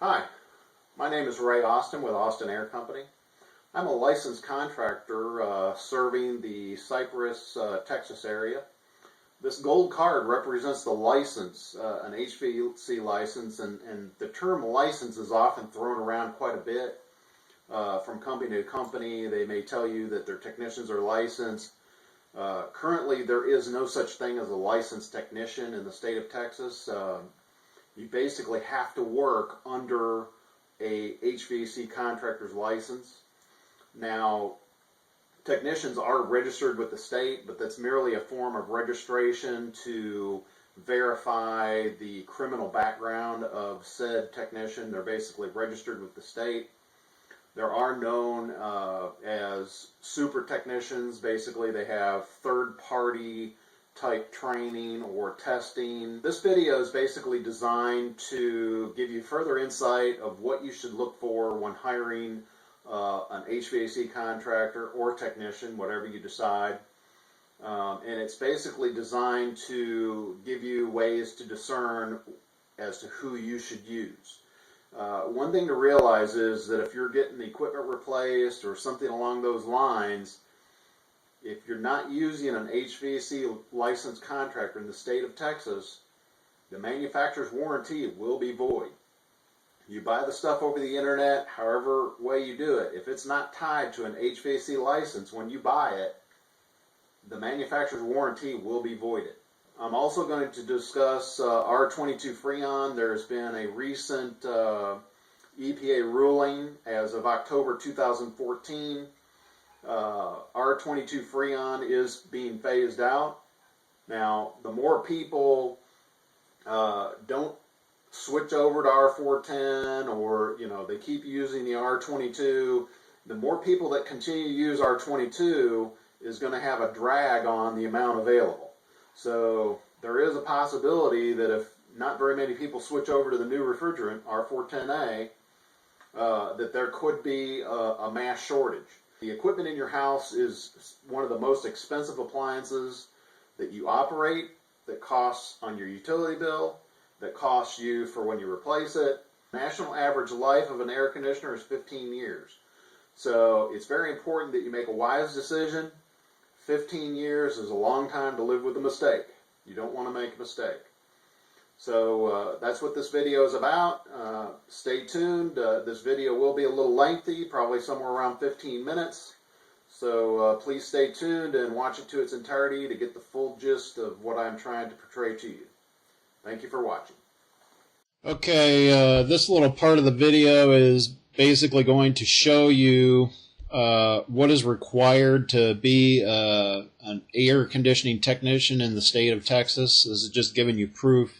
Hi, my name is Ray Austin with Austin Air Company. I'm a licensed contractor serving the Cypress, Texas area. This gold card represents the license, an HVAC license, and the term license is often thrown around quite a bit from company to company. They may tell you that their technicians are licensed. Currently, there is no such thing as a licensed technician in the state of Texas. You basically have to work under a HVAC contractor's license. Now, technicians are registered with the state, but that's merely a form of registration to verify the criminal background of said technician. They're basically registered with the state. There are known as super technicians. Basically, they have third-party type training or testing. This video is basically designed to give you further insight of what you should look for when hiring an HVAC contractor or technician, whatever you decide. And it's basically designed to give you ways to discern as to who you should use. One thing to realize is that if you're getting the equipment replaced or something along those lines, if you're not using an HVAC licensed contractor in the state of Texas, the manufacturer's warranty will be void. You buy the stuff over the internet, however way you do it, if it's not tied to an HVAC license when you buy it, the manufacturer's warranty will be voided. I'm also going to discuss R22 Freon. There's been a recent EPA ruling as of October 2014. R22 Freon is being phased out. Now, the more people don't switch over to R410, or they keep using the R22, the more people that continue to use R22 is going to have a drag on the amount available. So there is a possibility that if not very many people switch over to the new refrigerant, R410A, that there could be a mass shortage. The equipment in your house is one of the most expensive appliances that you operate, that costs on your utility bill, that costs you for when you replace it. National average life of an air conditioner is 15 years. So it's very important that you make a wise decision. 15 years is a long time to live with a mistake. You don't want to make a mistake. So that's what this video is about. Stay tuned. This video will be a little lengthy, probably somewhere around 15 minutes. So please stay tuned and watch it to its entirety to get the full gist of what I'm trying to portray to you. Thank you for watching. Okay, this little part of the video is basically going to show you what is required to be an air conditioning technician in the state of Texas. This is just giving you proof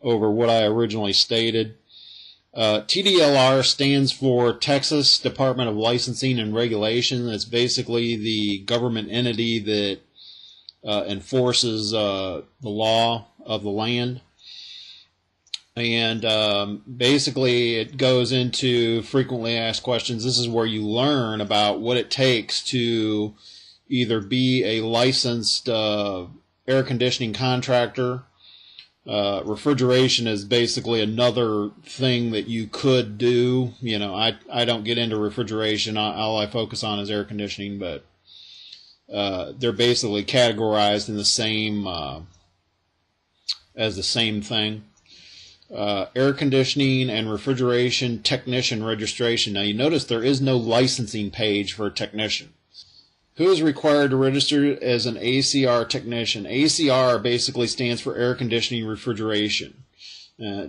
over what I originally stated. TDLR stands for Texas Department of Licensing and Regulation. It's basically the government entity that enforces the law of the land. And basically it goes into frequently asked questions. This is where you learn about what it takes to either be a licensed air conditioning contractor. Refrigeration is basically another thing that you could do. I don't get into refrigeration. All I focus on is air conditioning, but they're basically categorized in the same as the same thing. Air conditioning and refrigeration technician registration. Now you notice there is no licensing page for a technician. Who is required to register as an ACR technician? ACR basically stands for air conditioning refrigeration.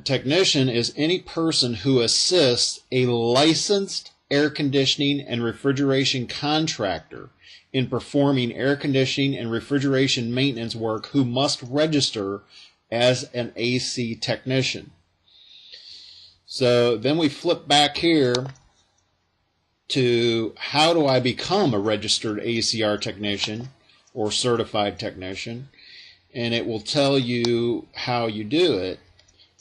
Technician is any person who assists a licensed air conditioning and refrigeration contractor in performing air conditioning and refrigeration maintenance work who must register as an AC technician. So then we flip back here to how do I become a registered ACR technician or certified technician, and it will tell you how you do it.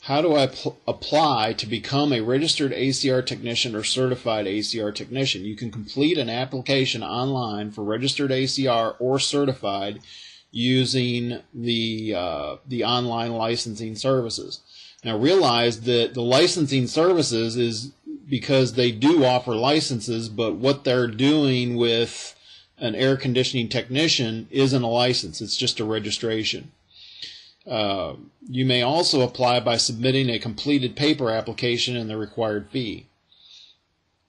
How do I apply to become a registered ACR technician or certified ACR technician? You can complete an application online for registered ACR or certified using the online licensing services. Now realize that the licensing services is because they do offer licenses, but what they're doing with an air conditioning technician isn't a license, it's just a registration. You may also apply by submitting a completed paper application and the required fee.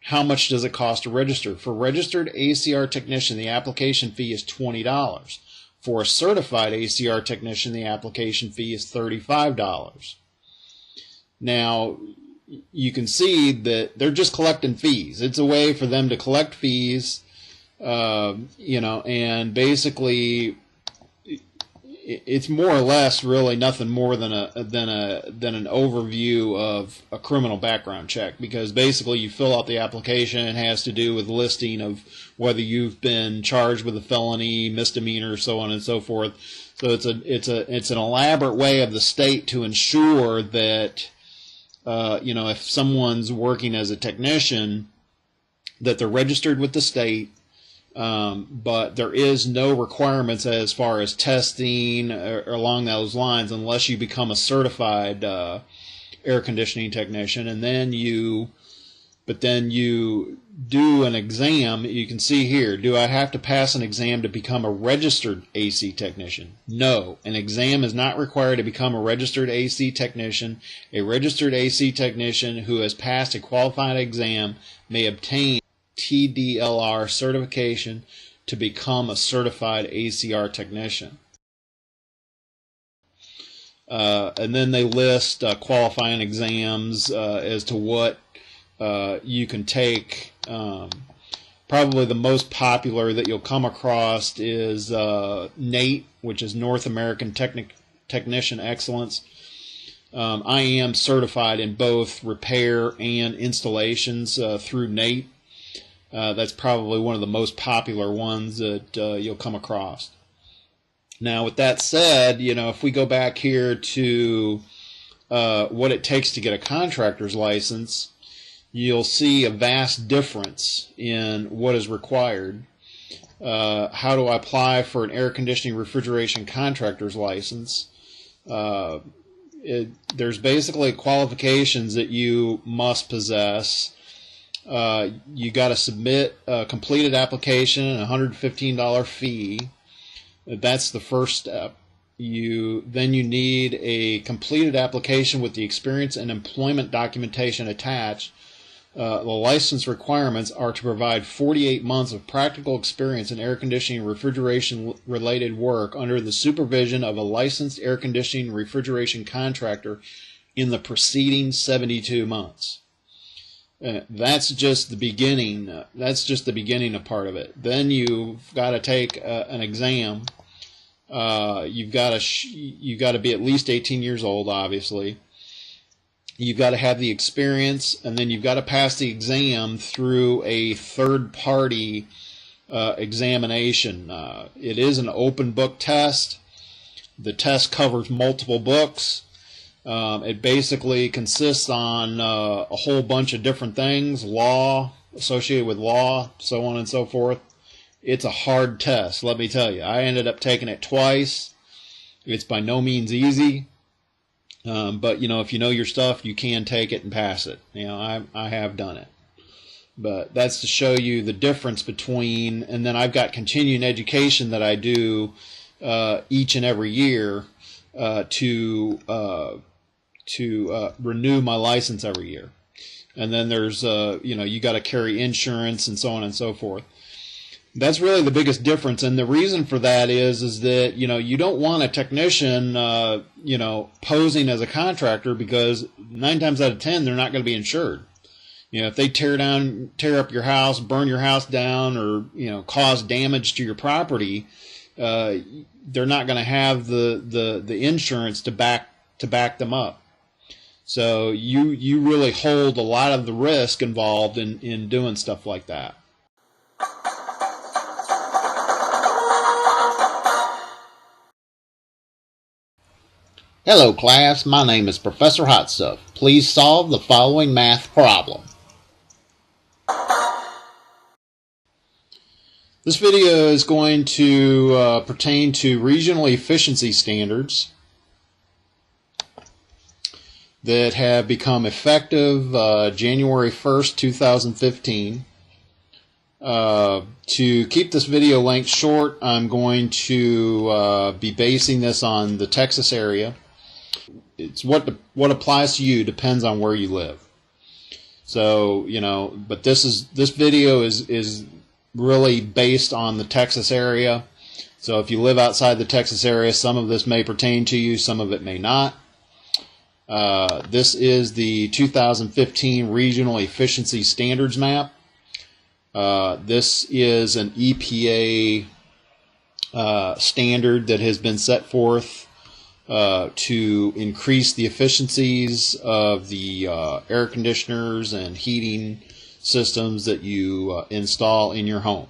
How much does it cost to register? For registered ACR technician, the application fee is $20. For a certified ACR technician, the application fee is $35. Now, you can see that they're just collecting fees. It's a way for them to collect fees, and basically it's more or less really nothing more than an overview of a criminal background check, because basically you fill out the application. It has to do with listing of whether you've been charged with a felony, misdemeanor, so on and so forth. So it's an elaborate way of the state to ensure that if someone's working as a technician, that they're registered with the state. But there is no requirements as far as testing or along those lines unless you become a certified air conditioning technician, and then you do an exam. You can see here, do I have to pass an exam to become a registered AC technician? No, an exam is not required to become a registered AC technician. A registered AC technician who has passed a qualified exam may obtain TDLR certification to become a certified ACR technician. And then they list qualifying exams as to what you can take. Probably the most popular that you'll come across is NATE, which is North American Technician Excellence. I am certified in both repair and installations through NATE. That's probably one of the most popular ones that you'll come across. Now, with that said, if we go back here to what it takes to get a contractor's license, you'll see a vast difference in what is required. How do I apply for an air conditioning refrigeration contractor's license? There's basically qualifications that you must possess. You got to submit a completed application and a $115 fee. That's the first step. Then you need a completed application with the experience and employment documentation attached. The license requirements are to provide 48 months of practical experience in air conditioning and refrigeration related work under the supervision of a licensed air conditioning and refrigeration contractor in the preceding 72 months. That's just the beginning. That's just the beginning of part of it. Then you've got to take an exam. You've got to be at least 18 years old, obviously. You've got to have the experience, and then you've got to pass the exam through a third-party examination. It is an open book test. The test covers multiple books. It basically consists on a whole bunch of different things, law, associated with law, so on and so forth. It's a hard test, let me tell you. I ended up taking it twice. It's by no means easy. But, if you know your stuff, you can take it and pass it. I have done it. But that's to show you the difference between, and then I've got continuing education that I do each and every year to renew my license every year. And then there's, you got to carry insurance and so on and so forth. That's really the biggest difference, and the reason for that is that you don't want a technician posing as a contractor, because 9 times out of 10 they're not going to be insured. If they tear up your house, burn your house down, or cause damage to your property, they're not going to have the insurance to back them up. So you really hold a lot of the risk involved in doing stuff like that. Hello class, my name is Professor Hot Stuff. Please solve the following math problem. This video is going to pertain to regional efficiency standards that have become effective January 1st, 2015. To keep this video length short, I'm going to be basing this on the Texas area. It's what applies to you depends on where you live. So, but this video is really based on the Texas area. So if you live outside the Texas area, some of this may pertain to you, some of it may not. This is the 2015 Regional Efficiency Standards Map. This is an EPA standard that has been set forth to increase the efficiencies of the air conditioners and heating systems that you install in your home.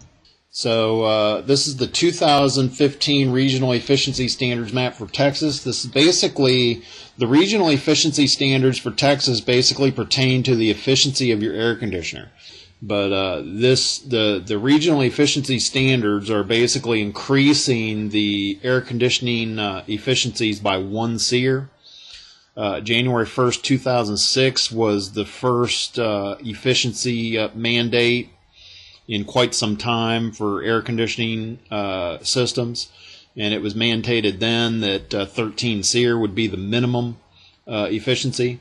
So this is the 2015 Regional Efficiency Standards Map for Texas. This is basically, the regional efficiency standards for Texas basically pertain to the efficiency of your air conditioner. But the regional efficiency standards are basically increasing the air conditioning efficiencies by 1 SEER. January 1st, 2006 was the first efficiency mandate in quite some time for air conditioning systems, and it was mandated then that 13 SEER would be the minimum efficiency.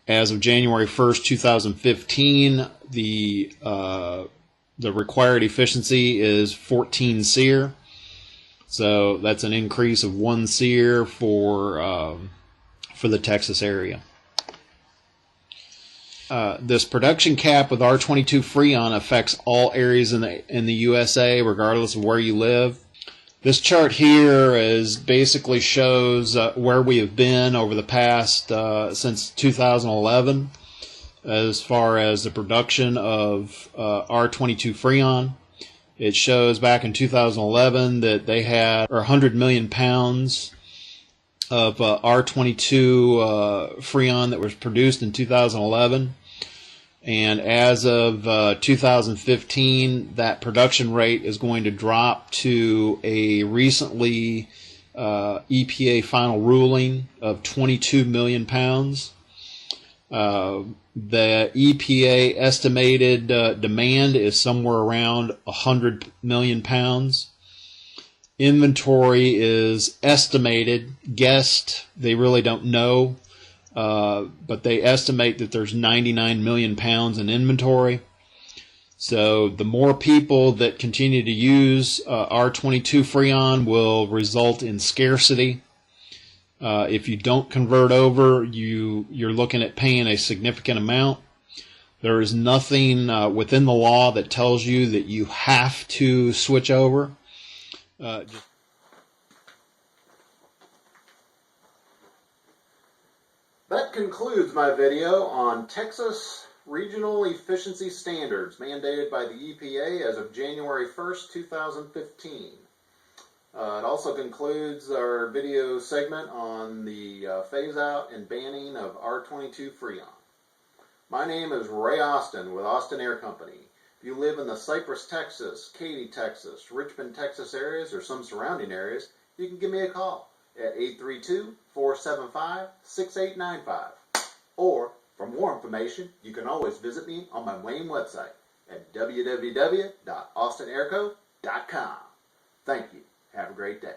As of January 1st, 2015, the required efficiency is 14 SEER. So that's an increase of 1 SEER for the Texas area. This production cap with R22 Freon affects all areas in the USA, regardless of where you live. This chart here basically shows where we have been over the past since 2011 as far as the production of R22 Freon. It shows back in 2011 that they had 100 million pounds of R22 Freon that was produced in 2011. And as of 2015, that production rate is going to drop to a recently EPA final ruling of 22 million pounds. The EPA estimated demand is somewhere around 100 million pounds. Inventory is estimated, guessed, they really don't know. But they estimate that there's 99 million pounds in inventory. So the more people that continue to use R22 Freon will result in scarcity. If you don't convert over, you're looking at paying a significant amount. There is nothing within the law that tells you that you have to switch over. That concludes my video on Texas Regional Efficiency Standards mandated by the EPA as of January 1st, 2015. It also concludes our video segment on the phase-out and banning of R22 Freon. My name is Ray Austin with Austin Air Company. If you live in the Cypress, Texas, Katy, Texas, Richmond, Texas areas, or some surrounding areas, you can give me a call at 832-475-6895. Or, for more information, you can always visit me on my main website at www.austinairco.com. Thank you. Have a great day.